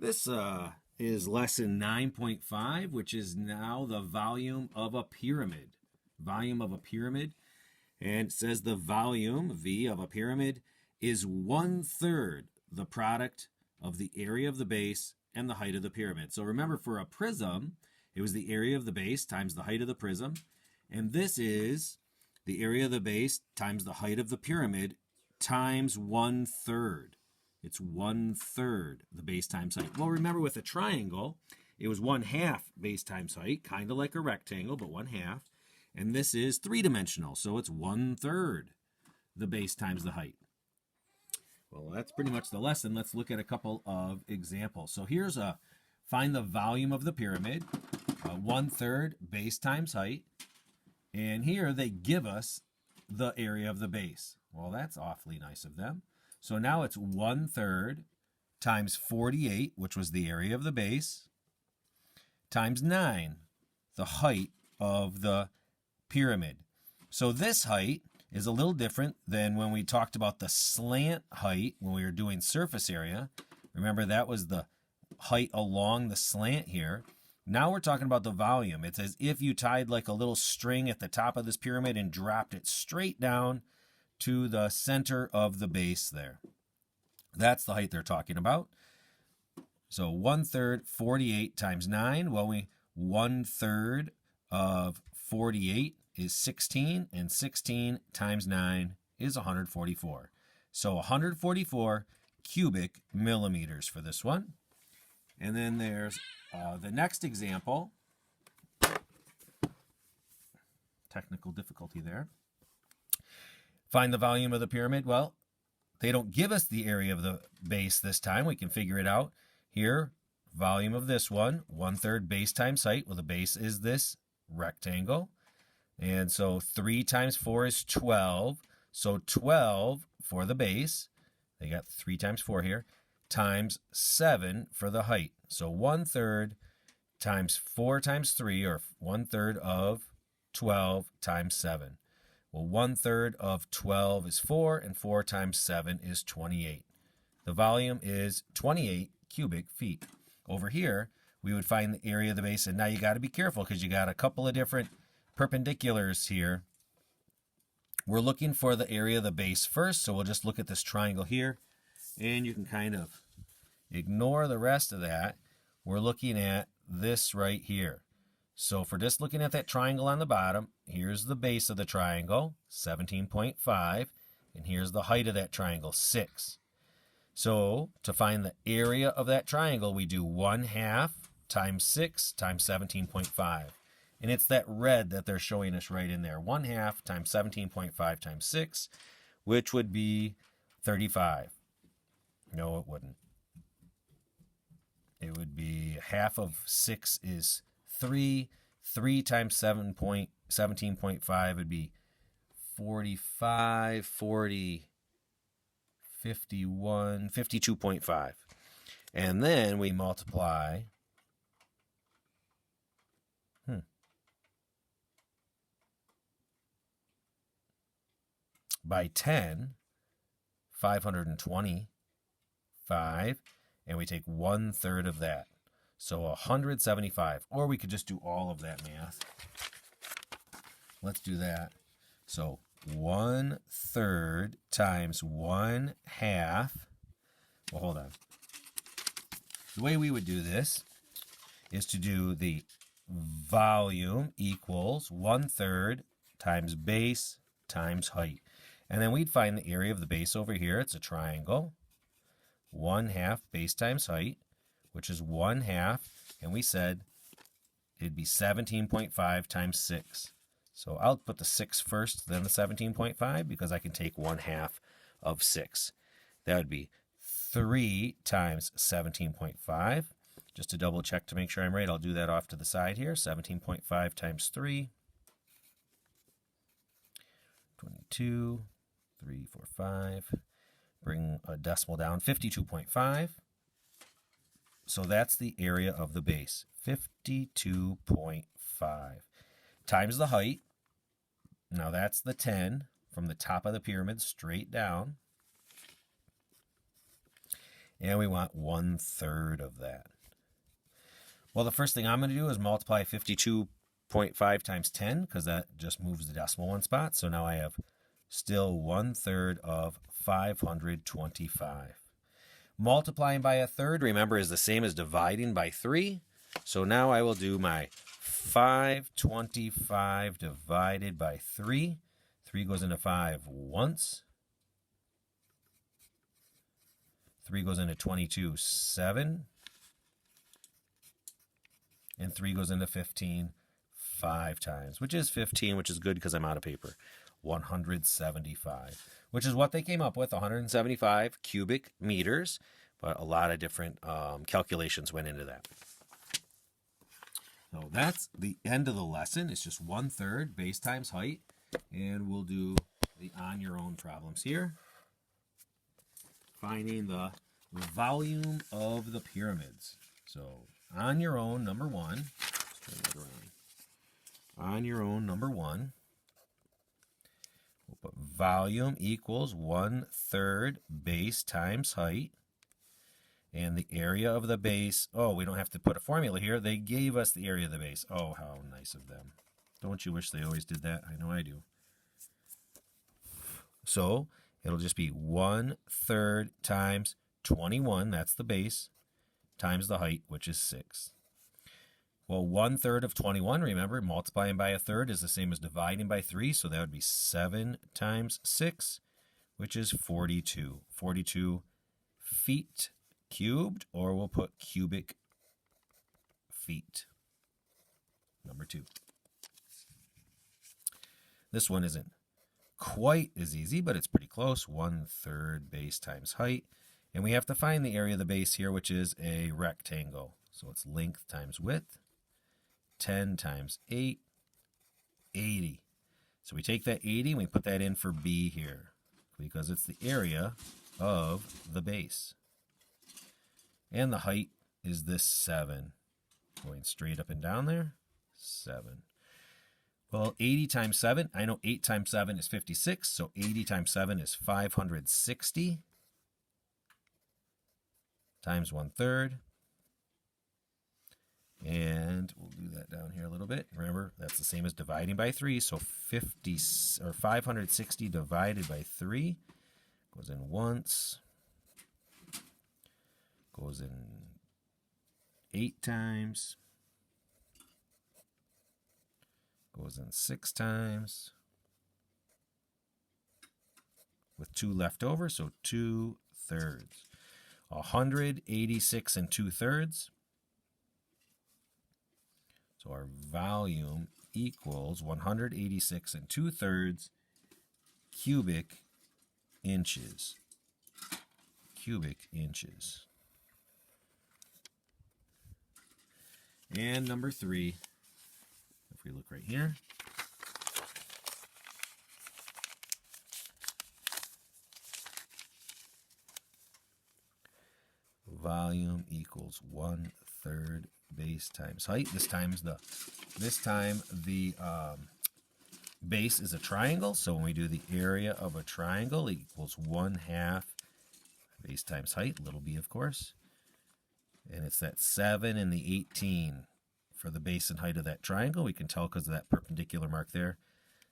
This is lesson 9.5, which is now the volume of a pyramid. Volume of a pyramid. And it says the volume, V, of a pyramid is 1/3 the product of the area of the base and the height of the pyramid. So remember, for a prism, it was the area of the base times the height of the prism. And this is the area of the base times the height of the pyramid times 1/3. It's 1/3 the base times height. Well, remember with a triangle, it was 1/2 base times height, kind of like a rectangle, but 1/2. And this is three-dimensional, so it's 1/3 the base times the height. Well, that's pretty much the lesson. Let's look at a couple of examples. So here's find the volume of the pyramid, 1/3 base times height. And here they give us the area of the base. Well, that's awfully nice of them. So now it's 1/3 times 48, which was the area of the base, times 9, the height of the pyramid. So this height is a little different than when we talked about the slant height when we were doing surface area. Remember, that was the height along the slant here. Now we're talking about the volume. It's as if you tied like a little string at the top of this pyramid and dropped it straight down to the center of the base there. That's the height they're talking about. So 1/3, 48 times 9. Well, 1/3 of 48 is 16, and 16 times 9 is 144. So 144 cubic millimeters for this one. And then there's the next example. Technical difficulty there. Find the volume of the pyramid. Well, they don't give us the area of the base this time. We can figure it out. Here, volume of this one, 1/3 base times height. Well, the base is this rectangle. And so 3 times 4 is 12. So 12 for the base. They got 3 times 4 here. Times 7 for the height. So 1/3 times 4 times 3, or 1/3 of 12 times 7. Well, 1/3 of 12 is 4, and 4 times 7 is 28. The volume is 28 cubic feet. Over here, we would find the area of the base, and now you got to be careful because you got a couple of different perpendiculars here. We're looking for the area of the base first, so we'll just look at this triangle here, and you can kind of ignore the rest of that. We're looking at this right here. So for just looking at that triangle on the bottom, here's the base of the triangle, 17.5, and here's the height of that triangle, 6. So to find the area of that triangle, we do 1/2 times 6 times 17.5. And it's that red that they're showing us right in there, 1/2 times 17.5 times 6, which would be 35. No, it wouldn't. It would be half of 6 is 3. 3 times 17.5 would be 45, 40, 51, 52.5. And then we multiply by 10, 525, and we take 1/3 of that. So 175, or we could just do all of that math. Let's do that. So 1/3 times 1/2. Well, hold on. The way we would do this is to do the volume equals 1/3 times base times height. And then we'd find the area of the base over here. It's a triangle. 1/2 base times height, which is 1/2, and we said it'd be 17.5 times 6. So I'll put the 6 first, then the 17.5, because I can take 1/2 of 6. That would be 3 times 17.5. Just to double check to make sure I'm right, I'll do that off to the side here. 17.5 times 3. 22, 3, 4, 5. Bring a decimal down, 52.5. So that's the area of the base, 52.5. Times the height. Now that's the 10 from the top of the pyramid straight down. And we want 1/3 of that. Well, the first thing I'm going to do is multiply 52.5 times 10, because that just moves the decimal one spot. So now I have still 1/3 of 525. Multiplying by 1/3, remember, is the same as dividing by 3. So now I will do my 525 divided by 3. 3 goes into 5 once. 3 goes into 22 7. And 3 goes into 15 5 times, which is 15, which is good because I'm out of paper. 175, which is what they came up with, 175 cubic meters, but a lot of different calculations went into that. So that's the end of the lesson. It's just 1/3 base times height, and we'll do the on your own problems here. Finding the volume of the pyramids. So on your own, number 1. Let's turn that around. On your own, number 1. We'll put volume equals 1/3 base times height. And the area of the base, oh, we don't have to put a formula here. They gave us the area of the base. Oh, how nice of them. Don't you wish they always did that? I know I do. So it'll just be 1/3 times 21, that's the base, times the height, which is 6. Well, 1/3 of 21, remember, multiplying by 1/3 is the same as dividing by 3, so that would be 7 times 6, which is 42. 42 feet cubed, or we'll put cubic feet. Number 2. This one isn't quite as easy, but it's pretty close. 1/3 base times height. And we have to find the area of the base here, which is a rectangle. So it's length times width. 10 times 8, 80. So we take that 80 and we put that in for B here, because it's the area of the base. And the height is this 7. Going straight up and down there, 7. Well, 80 times 7, I know 8 times 7 is 56, so 80 times 7 is 560 times 1/3. And we'll do that down here a little bit. Remember, that's the same as dividing by 3, so 560 divided by 3 goes in once, goes in 8 times, goes in 6 times, with 2 left over, so 2/3. 186 2/3. So our volume equals 186 2/3 cubic inches. Cubic inches. And number 3, if we look right here, volume equals 1/3 base times height. This time the base is a triangle, so when we do the area of a triangle, it equals 1/2 base times height, little b of course, and it's that 7 and the 18 for the base and height of that triangle. We can tell because of that perpendicular mark there.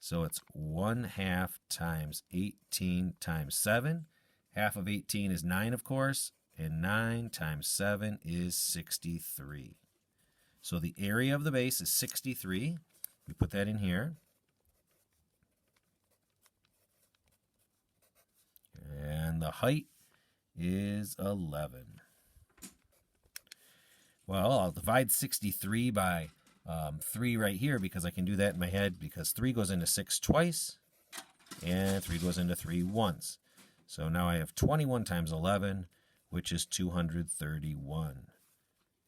So it's 1/2 times 18 times 7. Half of 18 is 9, of course, and 9 times 7 is 63. So the area of the base is 63. We put that in here. And the height is 11. Well, I'll divide 63 by 3 right here, because I can do that in my head, because 3 goes into 6 twice, and 3 goes into 3 once. So now I have 21 times 11, which is 231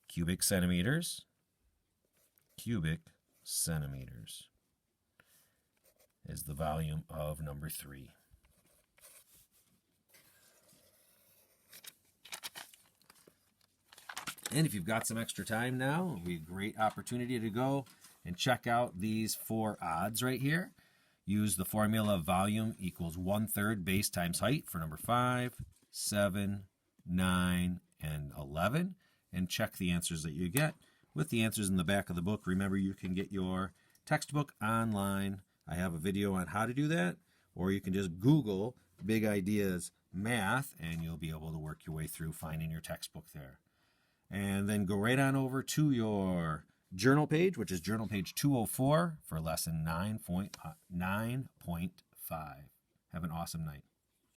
cubic centimeters. Cubic centimeters is the volume of number 3. And if you've got some extra time now, it'll be a great opportunity to go and check out these 4 odds right here. Use the formula volume equals 1/3 base times height for number 5, 7, 9, and 11, and check the answers that you get. With the answers in the back of the book, remember you can get your textbook online. I have a video on how to do that, or you can just Google Big Ideas Math, and you'll be able to work your way through finding your textbook there. And then go right on over to your journal page, which is journal page 204 for lesson 9.5. Have an awesome night.